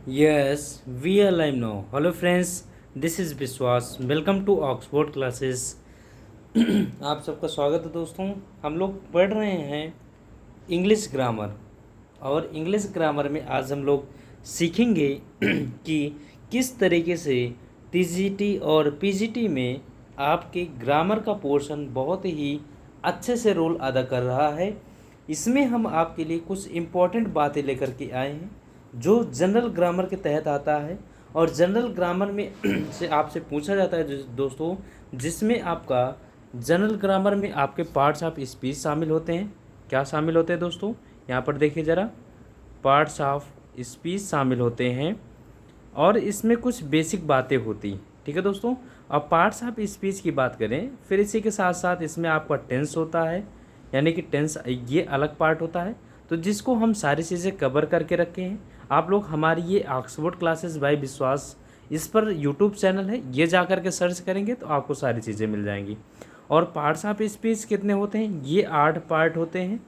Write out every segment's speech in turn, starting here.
Yes, we are live now. Hello friends, this is Vishwas. Welcome to Oxford classes. आप सबका स्वागत है दोस्तों. हम लोग पढ़ रहे हैं इंग्लिश ग्रामर और इंग्लिश ग्रामर में आज हम लोग सीखेंगे कि किस तरीके से टीजीटी और पीजीटी में आपके ग्रामर का पोर्शन बहुत ही अच्छे से रोल अदा कर रहा है. इसमें हम आपके लिए कुछ इम्पोर्टेंट बातें लेकर के आए हैं जो जनरल ग्रामर के तहत आता है और जनरल ग्रामर में से आपसे पूछा जाता है दोस्तों, जिसमें आपका जनरल ग्रामर में आपके पार्ट्स ऑफ स्पीच शामिल होते हैं. क्या शामिल होते हैं दोस्तों? यहाँ पर देखिए ज़रा, पार्ट्स ऑफ स्पीच शामिल होते हैं और इसमें कुछ बेसिक बातें होती. ठीक है दोस्तों. अब पार्ट्स ऑफ स्पीच की बात करें, फिर इसी के साथ साथ इसमें आपका टेंस होता है, यानी कि टेंस ये अलग पार्ट होता है, तो जिसको हम सारी चीज़ें कवर करके रखे हैं. आप लोग हमारी ये ऑक्सफोर्ड क्लासेस बाय विश्वास, इस पर यूट्यूब चैनल है, ये जा कर के सर्च करेंगे तो आपको सारी चीज़ें मिल जाएंगी. और पार्ट्स ऑफ स्पीच कितने होते हैं? ये 8 पार्ट होते हैं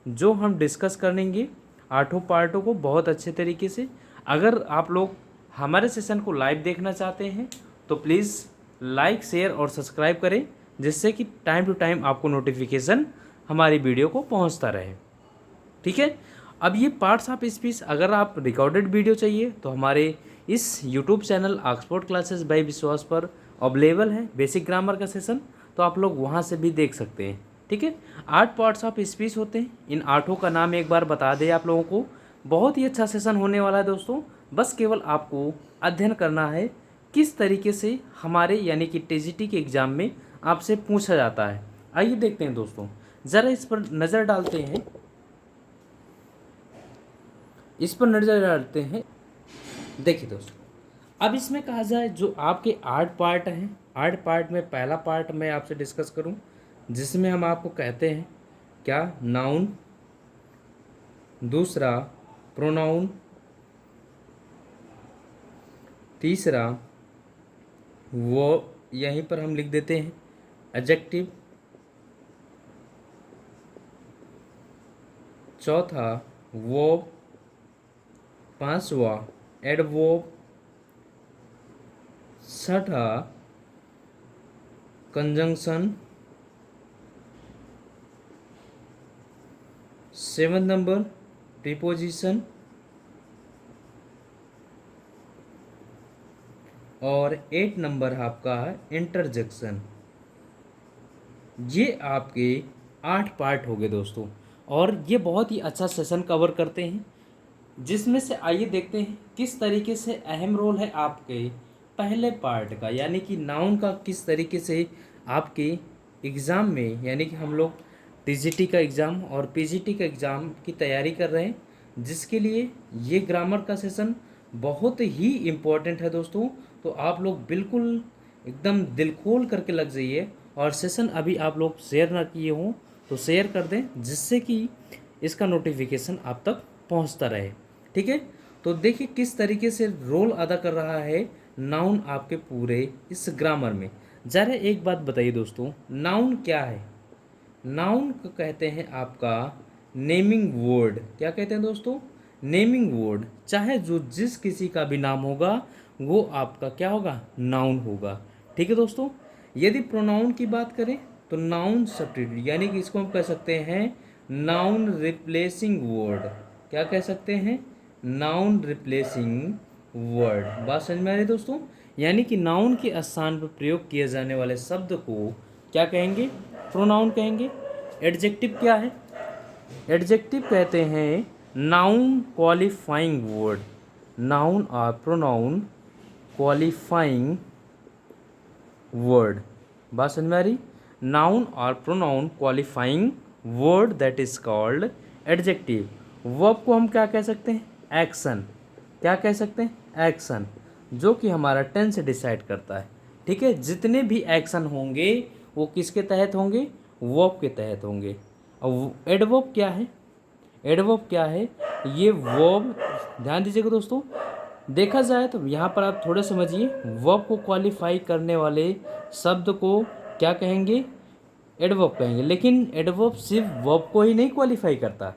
जो हम डिस्कस करेंगे. 8 पार्टों को बहुत अच्छे तरीके से. अगर आप लोग हमारे सेशन को लाइव देखना चाहते हैं तो प्लीज़ लाइक, शेयर और सब्सक्राइब करें, जिससे कि टाइम टू टाइम आपको नोटिफिकेशन हमारी वीडियो को पहुंचता रहे. ठीक है. अब ये पार्ट्स ऑफ स्पीच अगर आप रिकॉर्डेड वीडियो चाहिए तो हमारे इस YouTube channel Oxford classes bye विश्वास पर अवेलेबल है बेसिक ग्रामर का सेशन, तो आप लोग वहाँ से भी देख सकते हैं. ठीक है. 8 पार्ट्स ऑफ स्पीच होते हैं. इन 8 का नाम एक बार बता दें आप लोगों को. बहुत ही अच्छा सेशन होने वाला है दोस्तों. बस केवल आपको अध्ययन करना है किस तरीके से हमारे यानी कि टीजीटी के एग्ज़ाम में आपसे पूछा जाता है. आइए देखते हैं दोस्तों, ज़रा इस पर नज़र डालते हैं. देखिए दोस्तों, अब इसमें कहा जाए जो आपके 8 पार्ट हैं, 8 पार्ट में पहला पार्ट मैं आपसे डिस्कस करूं, जिसमें हम आपको कहते हैं क्या? नाउन. दूसरा प्रोनाउन. तीसरा वो यहीं पर हम लिख देते हैं एडजेक्टिव. चौथा वर्ब. पांचवा एडवर्ब. छठा कंजंक्शन. 7 number preposition. और 8 नंबर आपका इंटरजेक्शन. ये आपके 8 पार्ट हो गए दोस्तों, और ये बहुत ही अच्छा सेशन कवर करते हैं, जिसमें से आइए देखते हैं किस तरीके से अहम रोल है आपके पहले पार्ट का, यानी कि नाउन का किस तरीके से आपके एग्ज़ाम में, यानी कि हम लोग टीजीटी का एग्ज़ाम और पीजीटी का एग्ज़ाम की तैयारी कर रहे हैं, जिसके लिए ये ग्रामर का सेशन बहुत ही इम्पोर्टेंट है दोस्तों. तो आप लोग बिल्कुल एकदम दिल खोल करके लग जाइए, और सेशन अभी आप लोग शेयर ना किए हों तो शेयर कर दें, जिससे कि इसका नोटिफिकेशन आप तक पहुंचता रहे. ठीक है. तो देखिए किस तरीके से रोल अदा कर रहा है नाउन आपके पूरे इस ग्रामर में. ज़रा एक बात बताइए दोस्तों, नाउन क्या है? नाउन को कहते हैं आपका नेमिंग वर्ड. क्या कहते हैं दोस्तों? Naming word. चाहे जो जिस किसी का भी नाम होगा वो आपका क्या होगा? नाउन होगा. ठीक है दोस्तों. यदि प्रोनाउन की बात करें तो नाउन सब्स्टिट्यूट, यानी कि इसको हम कह सकते हैं नाउन रिप्लेसिंग वर्ड. क्या कह सकते हैं? Noun replacing word. बात समझ में आ रही है दोस्तों? यानी कि नाउन के स्थान पर प्रयोग किए जाने वाले शब्द को क्या कहेंगे? प्रोनाउन कहेंगे. एडजेक्टिव क्या है? एडजेक्टिव कहते हैं नाउन क्वालिफाइंग वर्ड. नाउन और प्रोनाउन क्वालिफाइंग वर्ड. बात समझ में आ रही? नाउन और pronoun qualifying word that is called adjective. Verb को हम क्या कह सकते हैं? एक्शन. क्या कह सकते हैं? एक्शन, जो कि हमारा टेंस डिसाइड करता है. ठीक है. जितने भी एक्शन होंगे वो किसके तहत होंगे? वर्ब के तहत होंगे. अब एडवर्ब क्या है? एडवर्ब क्या है? ये वर्ब, ध्यान दीजिएगा दोस्तों, देखा जाए तो यहाँ पर आप थोड़ा समझिए. वर्ब को क्वालिफाई करने वाले शब्द को क्या कहेंगे? एडवर्ब कहेंगे. लेकिन एडवर्ब सिर्फ वर्ब को ही नहीं क्वालिफाई करता.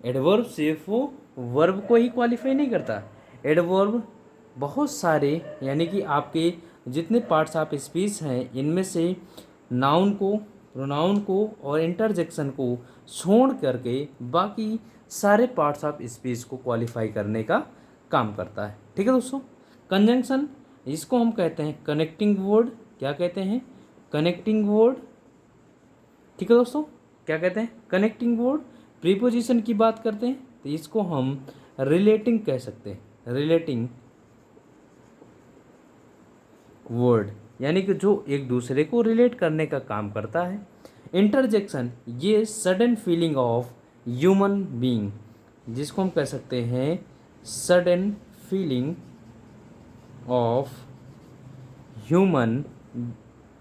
एडवर्ब सिर्फ वर्ब को ही क्वालिफाई नहीं करता. एडवर्ब बहुत सारे यानी कि आपके जितने पार्ट्स ऑफ स्पीच हैं इनमें से नाउन को, प्रोनाउन को और इंटरजेक्शन को छोड़ करके बाकी सारे पार्ट्स ऑफ स्पीच को क्वालिफाई करने का काम करता है। ठीक है दोस्तों। कंजंक्शन, इसको हम कहते हैं कनेक्टिंग वर्ड। क्या कहते हैं? Connecting word. ठीक है दोस्तों, क्या कहते हैं? Connecting word. प्रीपोजिशन की बात करते हैं तो इसको हम रिलेटिंग कह सकते हैं, रिलेटिंग वर्ड, यानी कि जो एक दूसरे को रिलेट करने का काम करता है। इंटरजेक्शन, ये sudden feeling of human being, जिसको हम कह सकते हैं sudden feeling of human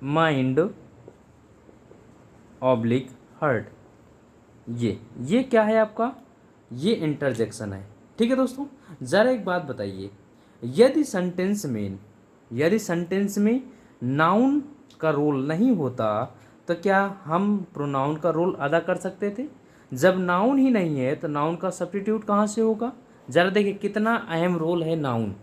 mind oblique hurt. ये क्या है आपका? ये इंटरजेक्शन है। ठीक है दोस्तों। ज़रा एक बात बताइए, यदि सेंटेंस में नाउन का रोल नहीं होता तो क्या हम प्रोनाउन का रोल अदा कर सकते थे? जब नाउन ही नहीं है तो नाउन का सब्स्टिट्यूट कहाँ से होगा? ज़रा देखिए कितना अहम रोल है नाउन।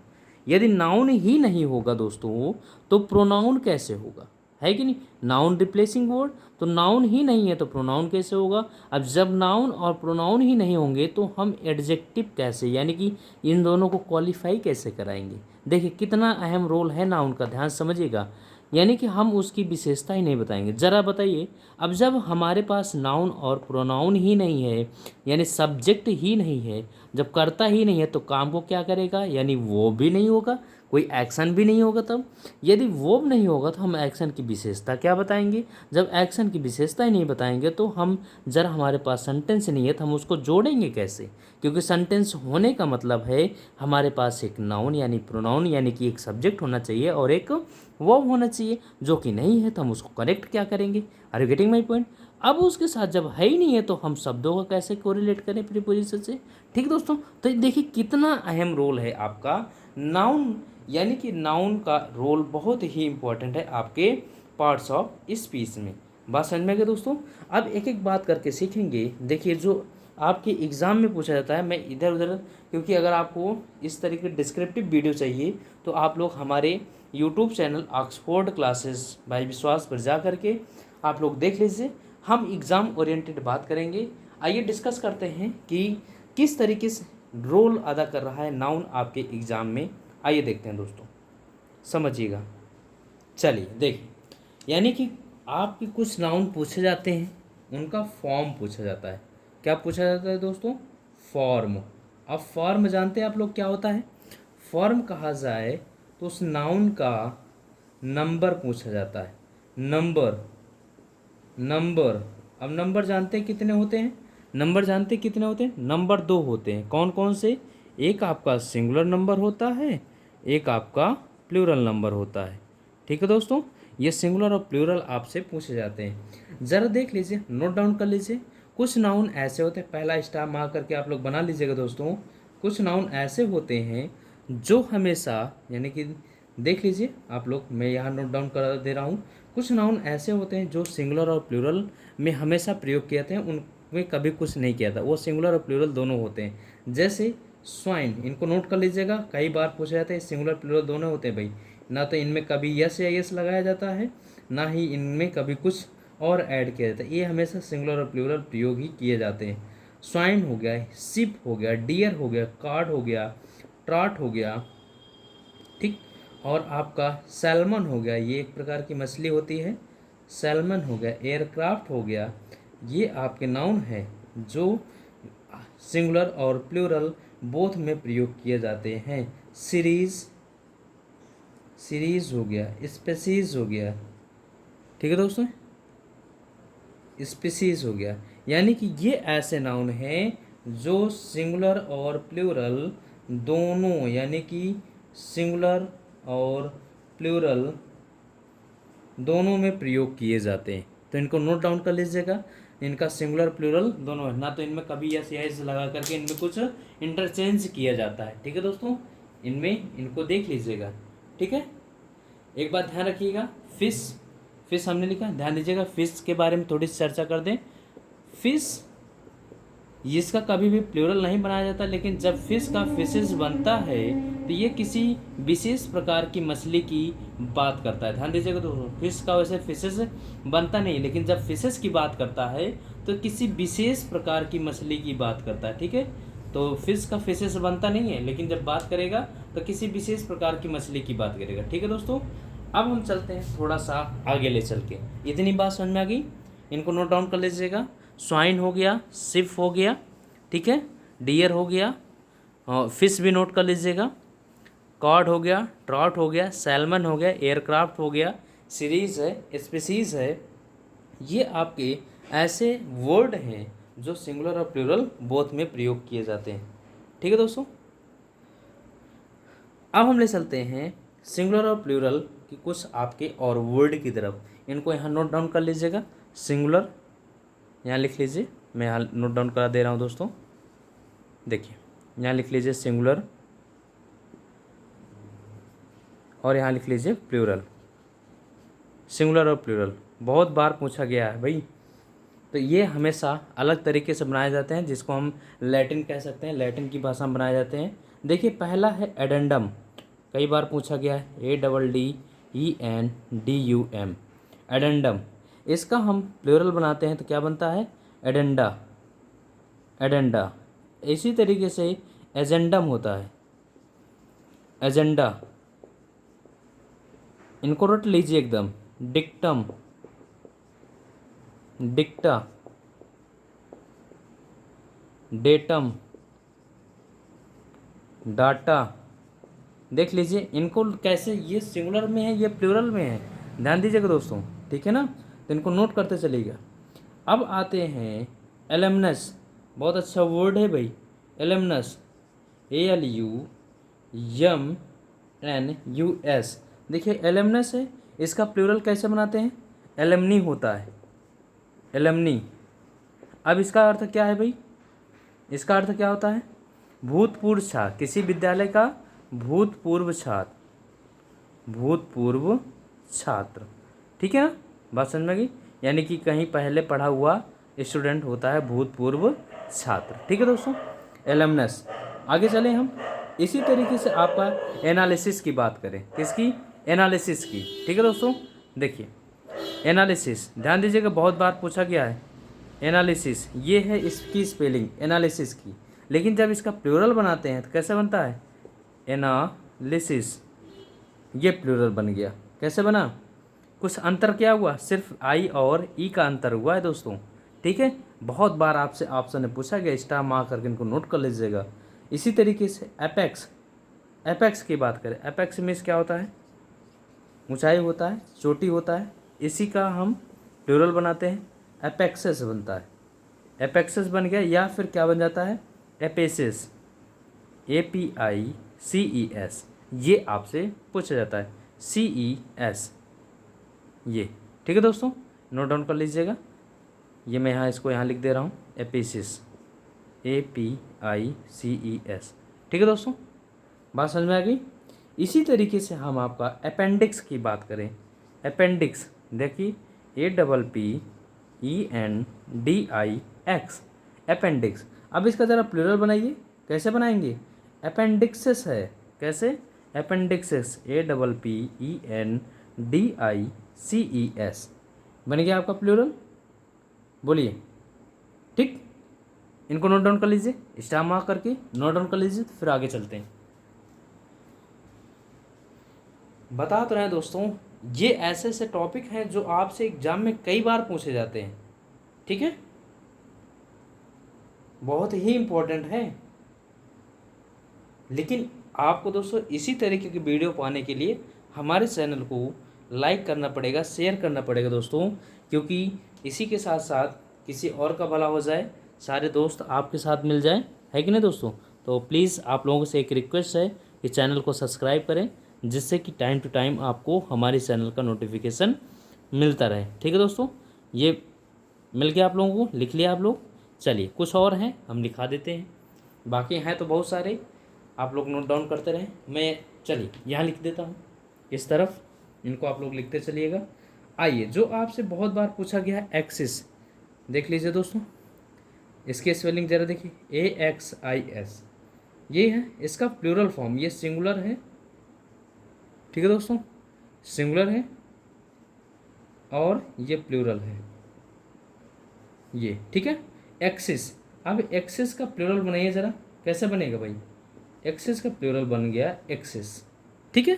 यदि नाउन ही नहीं होगा दोस्तों तो प्रोनाउन कैसे होगा? है कि नहीं? नाउन रिप्लेसिंग वर्ड, तो नाउन ही नहीं है तो प्रोनाउन कैसे होगा? अब जब नाउन और प्रोनाउन ही नहीं होंगे तो हम एडजेक्टिव कैसे, यानी कि इन दोनों को क्वालिफाई कैसे कराएंगे? देखिए कितना अहम रोल है नाउन का, ध्यान समझिएगा। यानी कि हम उसकी विशेषता ही नहीं बताएंगे। ज़रा बताइए, अब जब हमारे पास नाउन और प्रोनाउन ही नहीं है, यानी सब्जेक्ट ही नहीं है, जब करता ही नहीं है तो काम को क्या करेगा? यानी वो भी नहीं होगा, कोई एक्शन भी नहीं होगा। तब यदि वो नहीं होगा तो हम एक्शन की विशेषता क्या बताएंगे? जब एक्शन की विशेषता ही नहीं बताएंगे तो हम, जरा हमारे पास सेंटेंस नहीं है तो हम उसको जोड़ेंगे कैसे? क्योंकि सेंटेंस होने का मतलब है हमारे पास एक नाउन यानी प्रोनाउन यानी कि एक सब्जेक्ट होना चाहिए और एक वर्ब होना चाहिए, जो कि नहीं है तो हम उसको कनेक्ट क्या करेंगे? Are you getting my point? अब उसके साथ जब है ही नहीं है तो हम शब्दों का कैसे कोरिलेट करें प्रीपोजिशन से? ठीक दोस्तों, तो देखिए कितना अहम रोल है आपका नाउन, यानी कि नाउन का रोल बहुत ही इम्पोर्टेंट है आपके पार्ट्स ऑफ स्पीच में। बात समझ में आ गई दोस्तों। अब एक एक बात करके सीखेंगे। देखिए जो आपके एग्ज़ाम में पूछा जाता है, मैं इधर उधर, क्योंकि अगर आपको इस तरीके डिस्क्रिप्टिव वीडियो चाहिए तो आप लोग हमारे YouTube channel Oxford classes bye विश्वास पर जा करके आप लोग देख लीजिए। हम एग्ज़ाम ओरिएंटेड बात करेंगे। आइए डिस्कस करते हैं कि किस तरीके से रोल अदा कर रहा है नाउन आपके एग्ज़ाम में। आइए देखते हैं दोस्तों, समझिएगा। चलिए देखिए, यानी कि आपके कुछ नाउन पूछे जाते हैं, उनका फॉर्म पूछा जाता है। क्या पूछा जाता है दोस्तों? फॉर्म। अब फॉर्म जानते हैं आप लोग क्या होता है? फॉर्म कहा जाए तो उस नाउन का नंबर पूछा जाता है। Number, number. अब नंबर जानते हैं कितने होते हैं? नंबर जानते हैं कितने होते हैं? नंबर दो होते हैं। कौन कौन से? एक आपका सिंगुलर नंबर होता है, एक आपका प्लूरल नंबर होता है। ठीक है दोस्तों, ये सिंगुलर और प्लूरल आपसे पूछे जाते हैं। ज़रा देख लीजिए, नोट डाउन कर लीजिए। कुछ नाउन ऐसे होते हैं, पहला स्टार मार्क करके आप लोग बना लीजिएगा दोस्तों। कुछ नाउन ऐसे होते हैं जो हमेशा, यानी कि देख लीजिए आप लोग, मैं यहाँ नोट डाउन कर दे रहा हूँ। कुछ नाउन ऐसे होते हैं जो सिंगुलर और प्लूरल में हमेशा प्रयोग किए जाते हैं, उनमें कभी कुछ नहीं किया था। वो सिंगुलर और प्लूरल दोनों होते हैं। जैसे स्वाइन, इनको नोट कर लीजिएगा, कई बार पूछे जाते हैं। सिंगुलर प्लूरल दोनों होते हैं भाई, ना तो इनमें कभी यस या यस लगाया जाता है, ना ही इनमें कभी कुछ और ऐड किया जाता है। ये हमेशा सिंगुलर और प्लूरल प्रयोग ही किए जाते हैं। स्वाइन हो गया, शिप हो गया, डियर हो गया, कार्ड हो गया, ट्राट हो गया, ठीक। और आपका सैल्मन हो गया, ये एक प्रकार की मछली होती है, सैल्मन हो गया। एयरक्राफ्ट हो गया। ये आपके नाउन है जो सिंगुलर और प्लूरल बोथ में प्रयोग किए जाते हैं। सीरीज, सीरीज हो गया, स्पेसीज हो गया। ठीक है दोस्तों, स्पीसीज हो गया। यानी कि ये ऐसे नाउन हैं जो सिंगुलर और प्लूरल दोनों, यानी कि सिंगुलर और प्लूरल दोनों में प्रयोग किए जाते हैं। तो इनको नोट डाउन कर लीजिएगा। इनका सिंगुलर प्लूरल दोनों है, ना तो इनमें कभी यस या यस लगा करके इनमें कुछ इंटरचेंज किया जाता है। ठीक है दोस्तों, इनमें इनको देख लीजिएगा। ठीक है, एक बात ध्यान रखिएगा, फिश, फिश हमने लिखा, ध्यान दीजिएगा। फिश के बारे में थोड़ी सी चर्चा कर दें। फिश इसका कभी भी प्लूरल नहीं बनाया जाता, लेकिन जब फिश का फिशेस बनता है तो ये किसी विशेष प्रकार की मछली की बात करता है। ध्यान दीजिएगा दोस्तों, फिश का वैसे फिशेस बनता नहीं, लेकिन जब फिशेस की बात करता है तो किसी विशेष प्रकार की मछली की बात करता है। ठीक है, तो फिश का फिशेस बनता नहीं है, लेकिन जब बात करेगा तो किसी विशेष प्रकार की मछली की बात करेगा। ठीक है दोस्तों, अब हम चलते हैं थोड़ा सा आगे ले चल के। इतनी बात समझ में आ गई, इनको नोट डाउन कर लीजिएगा। स्वाइन हो गया, सिप हो गया, ठीक है, डियर हो गया, फिश भी नोट कर लीजिएगा, कॉड हो गया, ट्राउट हो गया, सैल्मन हो गया, एयरक्राफ्ट हो गया, सीरीज है, स्पीसीज है। ये आपके ऐसे वर्ड हैं जो सिंगुलर और प्लूरल बोथ में प्रयोग किए जाते हैं। ठीक है दोस्तों, अब हम ले चलते हैं सिंगुलर और प्लूरल की कुछ आपके और वर्ड की तरफ। इनको यहाँ नोट डाउन कर लीजिएगा। सिंगुलर यहाँ लिख लीजिए, मैं यहाँ नोट डाउन करा दे रहा हूँ दोस्तों। देखिए यहाँ लिख लीजिए सिंगुलर और यहाँ लिख लीजिए प्लूरल। सिंगुलर और प्लूरल बहुत बार पूछा गया है भाई, तो ये हमेशा अलग तरीके से बनाए जाते हैं, जिसको हम लैटिन कह सकते हैं, लैटिन की भाषा में बनाए जाते हैं। देखिए पहला है एडेंडम, कई बार पूछा गया है, ADDENDUM, एडेंडम। इसका हम प्लूरल बनाते हैं तो क्या बनता है, एडेंडा, एडेंडा। इसी तरीके से एजेंडम होता है, एजेंडा, इनको रट लीजिए एकदम। Dictum, dicta, datum, data. देख लीजिए इनको कैसे, ये सिंगुलर में है, ये प्लूरल में है, ध्यान दीजिएगा दोस्तों। ठीक है ना, तो इनको नोट करते चलिएगा। अब आते हैं एलमनस, बहुत अच्छा वर्ड है भाई, एलमनस, ALUMNUS। देखिए एलमनस है, इसका प्लूरल कैसे बनाते हैं, एलमनी होता है, एलमनी। अब इसका अर्थ क्या है भाई, इसका अर्थ क्या होता है, भूतपूर्व छात्र, किसी विद्यालय का भूतपूर्व छात्र, भूतपूर्व छात्र। ठीक है ना, बात समझ में गई, यानी कि कहीं पहले पढ़ा हुआ स्टूडेंट होता है भूतपूर्व छात्र। ठीक है दोस्तों, एलमनस। आगे चलें हम, इसी तरीके से आपका एनालिसिस की बात करें, किसकी, एनालिसिस की। ठीक है दोस्तों, देखिए एनालिसिस, ध्यान दीजिएगा, बहुत बार पूछा गया है एनालिसिस, ये है इसकी स्पेलिंग एनालिसिस की, लेकिन जब इसका प्लूरल बनाते हैं तो कैसे बनता है, एनालिसिस। ये प्लूरल बन गया, कैसे बना, कुछ अंतर क्या हुआ, सिर्फ आई और ई का अंतर हुआ है दोस्तों। ठीक है, बहुत बार आपसे ऑप्शन में पूछा गया, स्टार मार्क करके इनको नोट कर लीजिएगा। इसी तरीके से एपेक्स, एपेक्स की बात करें, एपेक्स मीन्स क्या होता है, ऊंचाई होता है, चोटी होता है, इसी का हम प्लूरल बनाते हैं, एपेक्सेस बनता है, एपेक्सेस बन गया। या फिर क्या बन जाता है, एपेसिस, APICES, ये आपसे पूछा जाता है, CES ये। ठीक है दोस्तों, नोट डाउन कर लीजिएगा, ये मैं यहाँ इसको यहाँ लिख दे रहा हूँ, एपेसिस, APICES। ठीक है दोस्तों, बात समझ में आ गई। इसी तरीके से हम आपका अपेंडिक्स की बात करें, अपेंडिक्स, देखिए APPENDIX, अपेंडिक्स। अब इसका ज़रा प्लूरल बनाइए, कैसे बनाएंगे, अपेंडिक्सेस है, कैसे, अपेंडिक्सेस, APPENDICES, बन गया आपका प्लूरल। बोलिए, ठीक, इनको नोट डाउन कर लीजिए, स्टार मार्क करके नोट डाउन कर लीजिए, फिर आगे चलते हैं। बता तो रहे हैं दोस्तों, ये ऐसे ऐसे टॉपिक हैं जो आपसे एग्जाम में कई बार पूछे जाते हैं। ठीक है, बहुत ही इम्पोर्टेंट है, लेकिन आपको दोस्तों इसी तरीके की वीडियो पाने के लिए हमारे चैनल को लाइक करना पड़ेगा, शेयर करना पड़ेगा दोस्तों, क्योंकि इसी के साथ साथ किसी और का भला हो जाए, सारे दोस्त आपके साथ मिल जाए, है कि नहीं दोस्तों। तो प्लीज़ आप लोगों से एक रिक्वेस्ट है कि चैनल को सब्सक्राइब करें, जिससे कि टाइम टू टाइम आपको हमारे चैनल का नोटिफिकेशन मिलता रहे। ठीक है दोस्तों, ये मिल गया आप लोगों को, लिख लिया आप लोग। चलिए कुछ और हैं हम लिखा देते हैं, बाकी हैं तो बहुत सारे, आप लोग नोट डाउन करते रहें। मैं चलिए यहाँ लिख देता हूँ इस तरफ, इनको आप लोग लिखते चलिएगा। आइए, जो आपसे बहुत बार पूछा गया है एक्सिस, देख लीजिए दोस्तों, इसकी स्पेलिंग ज़रा देखिए, AXIS, ये है इसका प्लूरल फॉर्म, ये सिंगुलर है, ठीक है दोस्तों, सिंगुलर है और ये प्लूरल है, ये ठीक है। एक्सिस, अब एक्सिस का प्लूरल बनाइए ज़रा, कैसे बनेगा भाई, एक्सिस का प्लूरल बन गया एक्सिस, ठीक है।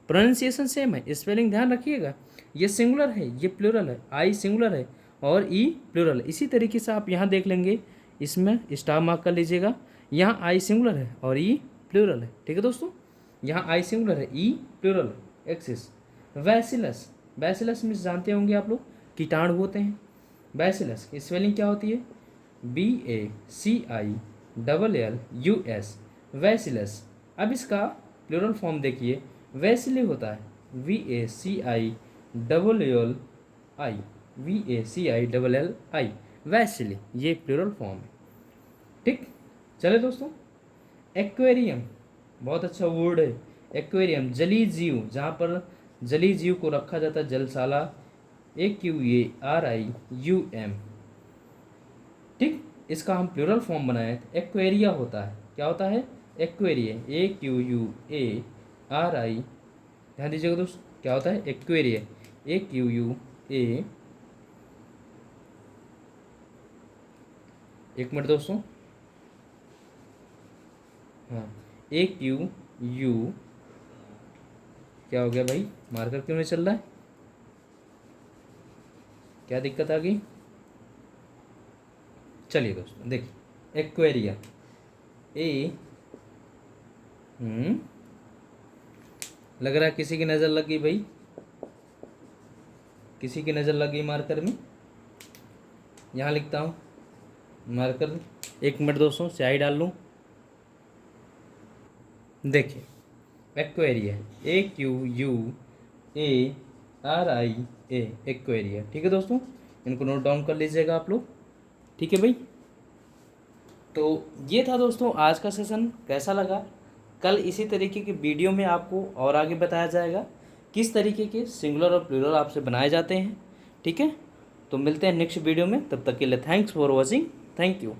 प्रोनाउंसिएशन सेम है, स्पेलिंग ध्यान रखिएगा, ये सिंगुलर है, ये प्लूरल है, आई सिंगुलर है और ई प्लूरल है। इसी तरीके से आप यहाँ देख लेंगे, इसमें स्टार मार्क कर लीजिएगा, यहाँ आई सिंगुलर है और ई प्लूरल है, ठीक है दोस्तों, यहाँ आई सिंगुलर है, ई प्लूरल है, एक्सिस। बैसिलस, बैसिलस में जानते होंगे आप लोग, कीटाणु होते हैं। बैसिलस की स्पेलिंग क्या होती है, BACILLUS, वैसिलस। अब इसका प्लूरल फॉर्म देखिए, वैसिली होता है, VACILLI, वैसिली, ये प्लूरल फॉर्म है, ठीक। चले दोस्तों, एक्वेरियम बहुत अच्छा वर्ड है, एक्वेरियम, जलीय जीव, जहाँ पर जलीय जीव को रखा जाता है, जलशाला, AQUARIUM, ठीक। इसका हम प्लूरल फॉर्म बनाए, एक्वेरिया होता है, क्या होता है, एक्वेरिया, AQUARI, ध्यान दीजिएगा दोस्तों, क्या होता है, एक्वेरिया, AQUA, एक मिनट दोस्तों, हाँ, AQU, क्या हो गया भाई, मार्कर क्यों नहीं चल रहा है, क्या दिक्कत आ गई। चलिए दोस्तों देखिए, एक्वेरिया, लग रहा है किसी की नज़र लग गई भाई, किसी की नज़र लग गई मार्कर में, यहाँ लिखता हूँ मार्कर, एक मिनट दोस्तों स्याही डाल लूँ। देखिए, एक्वेरिया, AQUARIA, एक्वेरिया, ठीक है दोस्तों, इनको नोट डाउन कर लीजिएगा आप लोग, ठीक है भाई। तो ये था दोस्तों आज का सेशन, कैसा लगा, कल इसी तरीके के वीडियो में आपको और आगे बताया जाएगा किस तरीके के सिंगुलर और प्लूरल आपसे बनाए जाते हैं, ठीक है। तो मिलते हैं नेक्स्ट वीडियो में, तब तक के लिए thanks for watching, thank you.